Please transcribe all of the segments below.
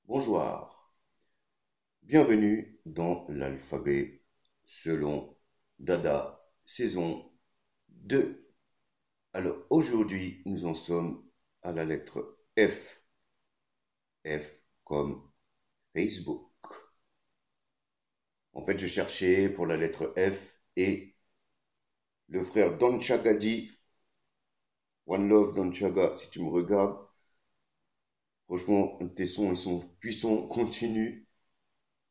Bonjour, bienvenue dans l'alphabet selon Dada, saison 2. Alors aujourd'hui, nous en sommes à la lettre F. F comme Facebook. En fait, je cherchais pour la lettre F et le frère Don Chaga dit One Love Don Chaga, si tu me regardes, franchement, tes sons, ils sont puissants, continue,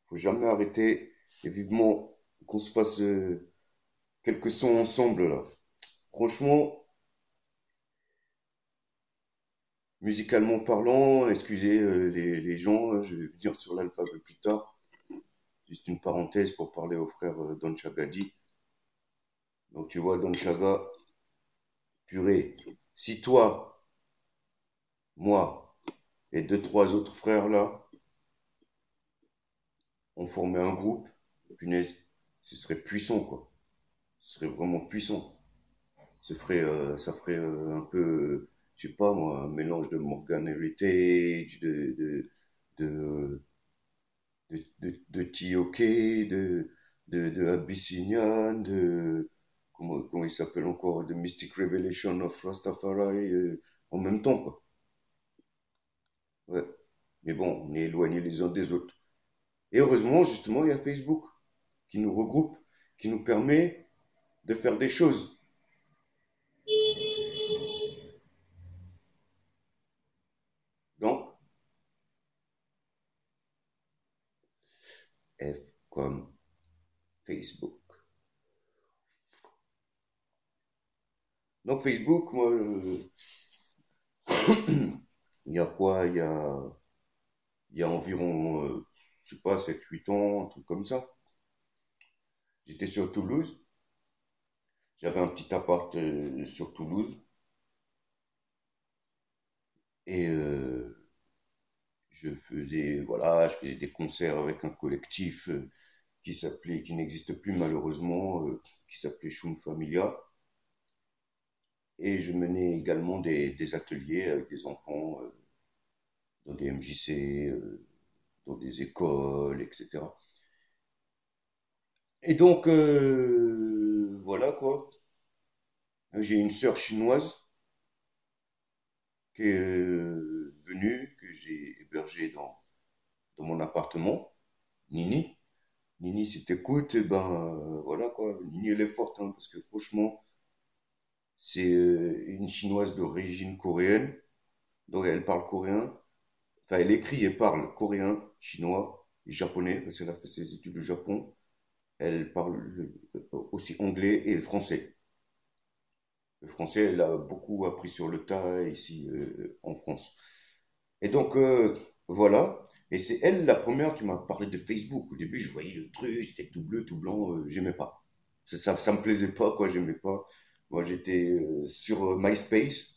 faut jamais arrêter et vivement qu'on se fasse quelques sons ensemble là. Franchement, musicalement parlant, excusez les gens, hein, je vais venir sur l'alphabet plus tard. Juste une parenthèse pour parler au frère Don Chagadi. Donc tu vois, Don Chaga, purée, si toi, moi et deux, trois autres frères là, on formait un groupe, punaise, ce serait puissant quoi. Ce serait vraiment puissant. Ça ferait un peu, je sais pas moi, un mélange de Morgan Heritage, de de T.O.K., de Abyssinian, comment il s'appelle encore, de Mystic Revelation of Rastafari, en même temps, quoi. Ouais. Mais bon, on est éloignés les uns des autres. Et heureusement, justement, il y a Facebook qui nous regroupe, qui nous permet de faire des choses. Donc, F comme Facebook. Donc, Facebook, moi, il y a quoi? Il y a environ, je sais pas, 7 8 ans, un truc comme ça. J'étais sur Toulouse. J'avais un petit appart sur Toulouse et je faisais des concerts avec un collectif qui n'existe plus malheureusement, qui s'appelait Shum Familia. Et je menais également des ateliers avec des enfants dans des MJC, dans des écoles, etc. Et donc, voilà quoi. J'ai une sœur chinoise qui est venue, que j'ai hébergée dans mon appartement, Nini. Nini, si t'écoutes, eh ben voilà quoi. Nini, elle est forte, hein, parce que franchement, c'est une chinoise d'origine coréenne. Donc elle parle coréen. Enfin, elle écrit et parle coréen, chinois et japonais, parce qu'elle a fait ses études au Japon. Elle parle aussi anglais et le français. Le français, elle a beaucoup appris sur le tas ici en France. Et donc, voilà. Et c'est elle la première qui m'a parlé de Facebook. Au début, je voyais le truc, c'était tout bleu, tout blanc, j'aimais pas. Ça me plaisait pas, quoi, j'aimais pas. Moi, j'étais sur MySpace,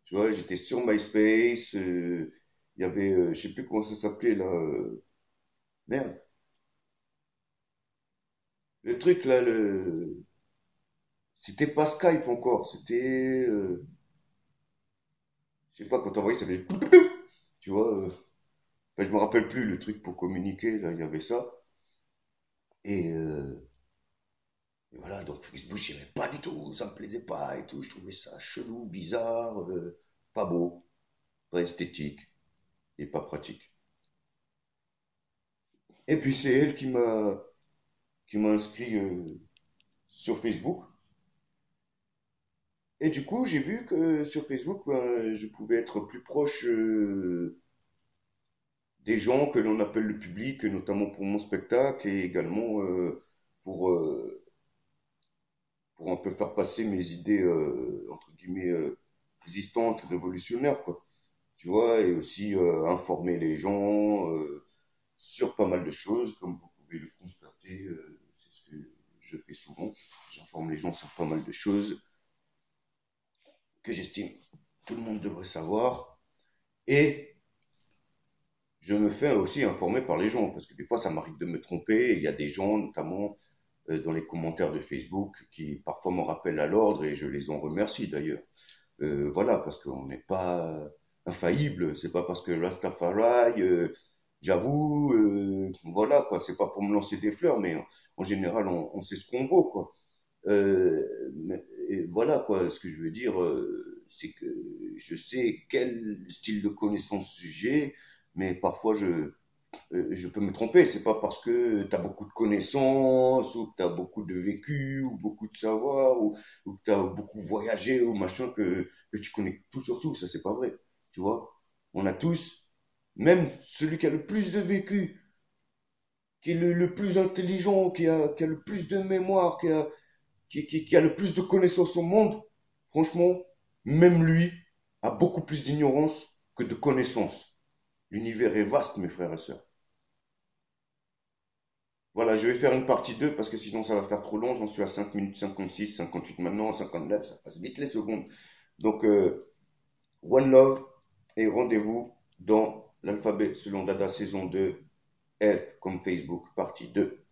tu vois, j'étais sur MySpace. Il y avait, je sais plus comment ça s'appelait là. Merde, le truc là, c'était pas Skype encore, c'était, je sais pas, quand t'envoyais, ça faisait, tu vois. Enfin, je me rappelle plus le truc pour communiquer, là, il y avait ça. Et et voilà, donc Facebook, j'aimais pas du tout, ça me plaisait pas et tout, je trouvais ça chelou, bizarre, pas beau, pas esthétique et pas pratique. Et puis c'est elle qui m'a inscrit sur Facebook. Et du coup, j'ai vu que sur Facebook, ben, je pouvais être plus proche des gens que l'on appelle le public, notamment pour mon spectacle et également pour, euh, pour un peu faire passer mes idées, entre guillemets, résistantes, révolutionnaires, quoi. Tu vois, et aussi informer les gens sur pas mal de choses, comme vous pouvez le constater, c'est ce que je fais souvent. J'informe les gens sur pas mal de choses que j'estime tout le monde devrait savoir. Et je me fais aussi informer par les gens, parce que des fois, ça m'arrive de me tromper. Et il y a des gens, notamment dans les commentaires de Facebook, qui parfois me rappellent à l'ordre, et je les en remercie d'ailleurs. Voilà, parce qu'on n'est pas infaillible. C'est pas parce que Rastafari J'avoue, voilà, quoi, c'est pas pour me lancer des fleurs, mais en général, on sait ce qu'on vaut, quoi. Et voilà, quoi, ce que je veux dire, c'est que je sais quel style de connaissance j'ai, mais parfois je peux me tromper. C'est pas parce que tu as beaucoup de connaissances, ou que tu as beaucoup de vécu, ou beaucoup de savoir, ou que tu as beaucoup voyagé, ou machin, que tu connais tout sur tout. Ça, c'est pas vrai. Tu vois, on a tous, même celui qui a le plus de vécu, qui est le plus intelligent, qui a le plus de mémoire, qui a le plus de connaissances au monde, franchement, même lui a beaucoup plus d'ignorance que de connaissances. L'univers est vaste, mes frères et sœurs. Voilà, je vais faire une partie 2 parce que sinon ça va faire trop long. J'en suis à 5 minutes 56, 58 maintenant, 59, ça passe vite les secondes. Donc, One Love et rendez-vous dans l'alphabet selon Dada saison 2, F comme Facebook, partie 2.